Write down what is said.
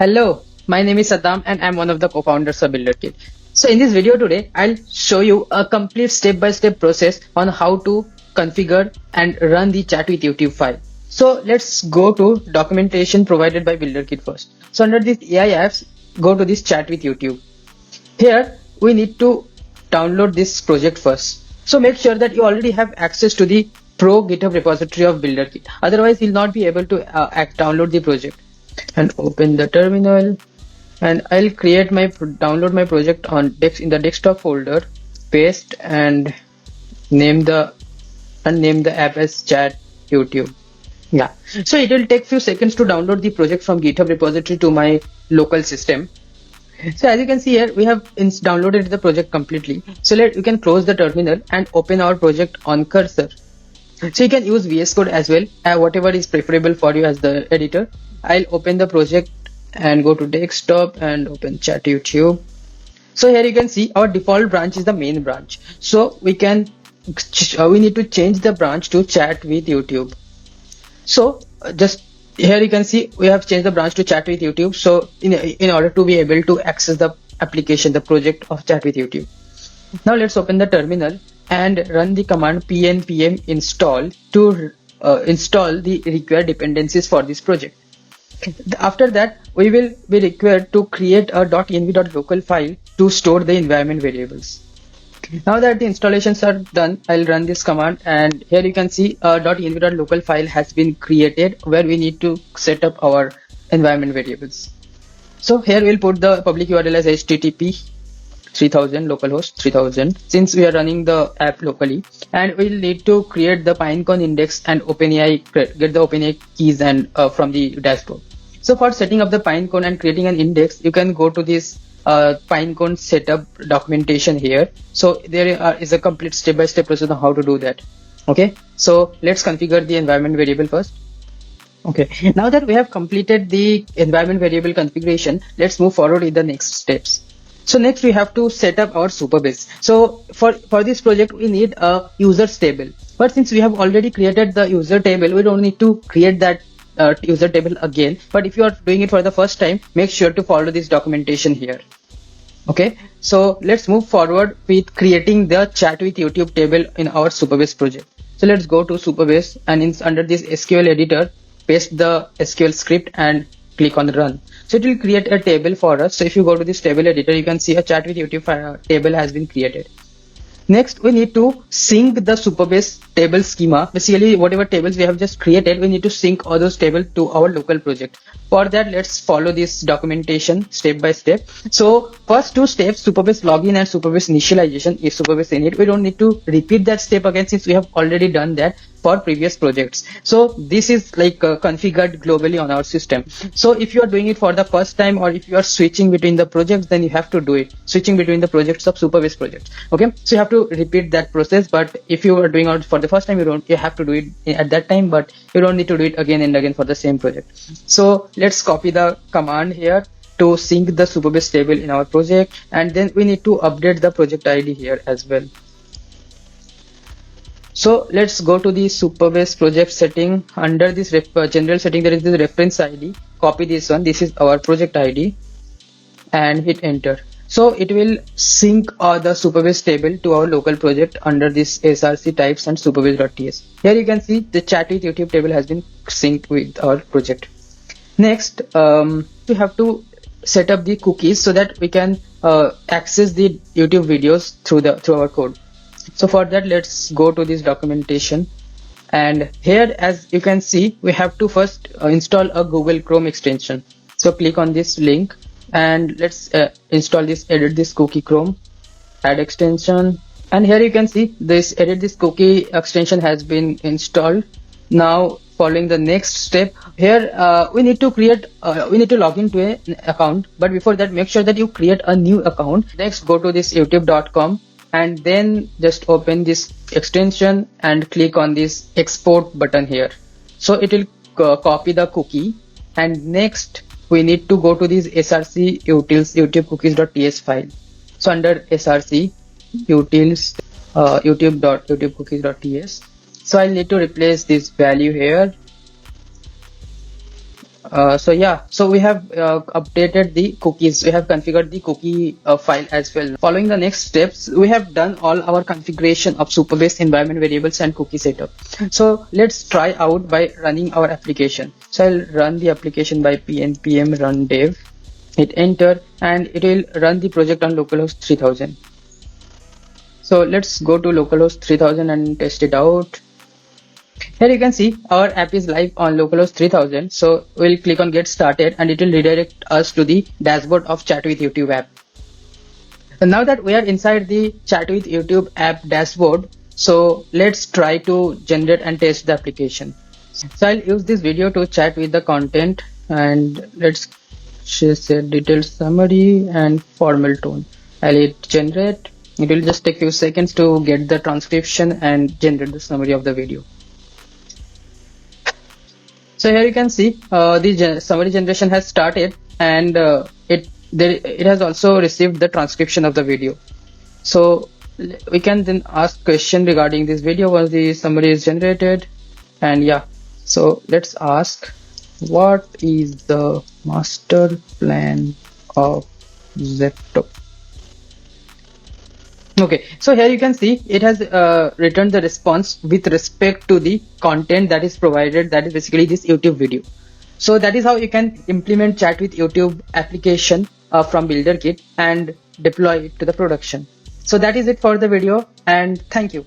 Hello, my name is Saddam and I'm one of the co-founders of Builderkit. So in this video today, I'll show you a complete step-by-step process on how to configure and run the Chat with YouTube file. So let's go to documentation provided by Builderkit first. So under this AI apps, go to this Chat with YouTube. Here we need to download this project first. So make sure that you already have access to the Pro GitHub repository of Builderkit. Otherwise, you'll not be able to download the project. And open the terminal, and I'll create my download my project on in the desktop folder, paste and name the app as Chat YouTube. Yeah, so it will take few seconds to download the project from GitHub repository to my local system. So as you can see here, we have downloaded the project completely. So you can close the terminal and open our project on cursor. So you can use VS Code as well, whatever is preferable for you as the editor. I'll open the project and go to desktop and open Chat YouTube. So here you can see our default branch is the main branch. So we need to change the branch to Chat with YouTube. So just here you can see we have changed the branch to Chat with YouTube. So in order to be able to access the application, the project of Chat with YouTube. Now let's open the terminal and run the command pnpm install to install the required dependencies for this project. After that, we will be required to create a .env.local file to store the environment variables. Now that the installations are done, I'll run this command, and here you can see a .env.local file has been created where we need to set up our environment variables. So here we'll put the public URL as http 3000 localhost 3000 since we are running the app locally, and we'll need to create the pinecone index and get the OpenAI keys and from the dashboard. So for setting up the pinecone and creating an index, you can go to this pinecone setup documentation here. So there is a complete step-by-step process on how to do that. Okay, so let's configure the environment variable first. Okay, now that we have completed the environment variable configuration, let's move forward in the next steps. So next we have to set up our Supabase. So for this project we need a users table, but since we have already created the user table, we don't need to create that user table again. But if you are doing it for the first time, make sure to follow this documentation here. Okay, so let's move forward with creating the Chat with YouTube table in our Supabase project. So let's go to Supabase, and under this SQL editor, paste the SQL script and click on run. So it will create a table for us. So if you go to this table editor, you can see a Chat with YouTube table has been created. Next, we need to sync the Supabase table schema. Basically, whatever tables we have just created, we need to sync all those tables to our local project. For that, let's follow this documentation step by step. So first two steps, Supabase login and Supabase initialization is Supabase init. We don't need to repeat that step again since we have already done that for previous projects. So this is like configured globally on our system. So if you are doing it for the first time, or if you are switching between the projects, then you have to do it switching between the projects of Supabase projects. Okay, so you have to repeat that process. But if you are doing it for the first time, you have to do it at that time, but you don't need to do it again and again for the same project. So let's copy the command here to sync the Supabase table in our project, and then we need to update the project ID here as well. So let's go to the Supabase project setting. Under this general setting, there is this reference ID. Copy this one. This is our project ID, and hit enter. So it will sync the Supabase table to our local project under this src types and supabase.ts. Here you can see the Chat with YouTube table has been synced with our project. Next, we have to set up the cookies so that we can access the YouTube videos through our code. So for that, let's go to this documentation, and here as you can see, we have to first install a Google Chrome extension. So click on this link and let's install this edit this cookie Chrome, add extension, and here you can see this edit this cookie extension has been installed. Now following the next step here, we need to log into an account, but before that, make sure that you create a new account. Next, go to this youtube.com and then just open this extension and click on this export button here. So it will copy the cookie, and next we need to go to this src utils YouTube cookies.ts file. So under src utils YouTube cookies.ts, so I'll need to replace this value here So yeah, so we have updated the cookies. We have configured the cookie file as well. Following the next steps, we have done all our configuration of Superbase environment variables and cookie setup. So let's try out by running our application. So I'll run the application by npm run dev, hit enter, and it will run the project on localhost 3000. So let's go to localhost 3000 and test it out. Here you can see our app is live on localhost 3000. So we'll click on get started and it will redirect us to the dashboard of Chat with YouTube app. And now that we are inside the Chat with YouTube app dashboard, so let's try to generate and test the application. So I'll use this video to chat with the content, and let's say detailed summary and formal tone. I'll hit generate. It will just take a few seconds to get the transcription and generate the summary of the video. So here you can see the summary generation has started, and it has also received the transcription of the video. So we can then ask question regarding this video once the summary is generated. And yeah, so let's ask, what is the master plan of Zepto? Okay, so here you can see it has returned the response with respect to the content that is provided, that is basically this YouTube video. So that is how you can implement Chat with YouTube application from Builderkit and deploy it to the production. So that is it for the video, and thank you.